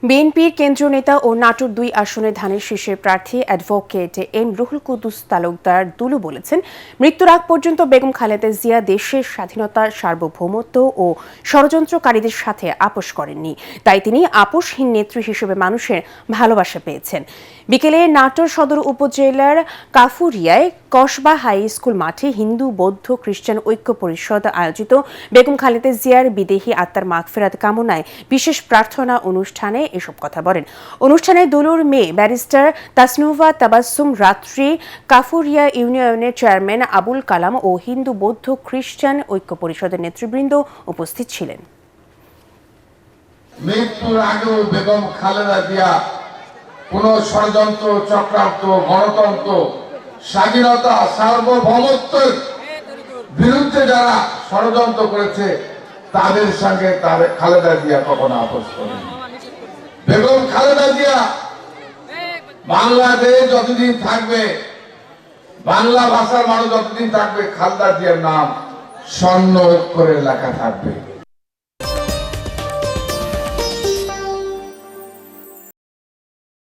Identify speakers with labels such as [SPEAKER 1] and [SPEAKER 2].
[SPEAKER 1] বিএনপির কেন্দ্রীয় নেতা ও নাটোর ২ আসনে ধানের শীষের প্রার্থী অ্যাডভোকেট এম রুহুল কুদ্দুস তালুকদার দুলু বলেছেন, মৃত্যুর আগ পর্যন্ত বেগম খালেদা জিয়া দেশের স্বাধীনতা, সার্বভৌমত্ব ও ষড়যন্ত্রকারীদের সাথে আপোষ করেননি। তাই তিনি আপোষহীন নেত্রী হিসেবে মানুষের ভালোবাসা পেয়েছেন। বিকেলে নাটোর সদর উপজেলার কাফুরিয়ায় কসবা হাই স্কুল মাঠে হিন্দু, বৌদ্ধ, খ্রিস্টান ঐক্য পরিষদ আয়োজিত বেগম খালেদা জিয়ার বিদেহী আত্মার মাগফিরাত কামনায় বিশেষ প্রার্থনা অনুষ্ঠানে এসব কথা বলেন। অনুষ্ঠানে দুলুর মেয়ে ব্যারিস্টার তাসনুভা তাবাসসুম রাত্রি, কাফুরিয়া ইউনিয়নের চেয়ারম্যান আবুল কালাম ও হিন্দু, বৌদ্ধ, খ্রিস্টান ঐক্য পরিষদের নেতৃবৃন্দ উপস্থিত ছিলেন।
[SPEAKER 2] মৃত্যুর আগেও বেগম খালেদা জিয়া কোন ষড়যন্ত্র, চক্রান্ত, গণতন্ত্র, স্বাধীনতা, সার্বভৌমত্বের বিরুদ্ধে যারা ষড়যন্ত্র করেছে তাদের সঙ্গে খালেদা জিয়া কখনো আপোষ করেনি। বেগম খালেদা জিয়া বাংলাদেশ যতদিন থাকবে, বাংলা ভাষার মানুষ যতদিন থাকবে, খালেদা জিয়ার নাম স্বর্ণ অক্ষরে লেখা থাকবে।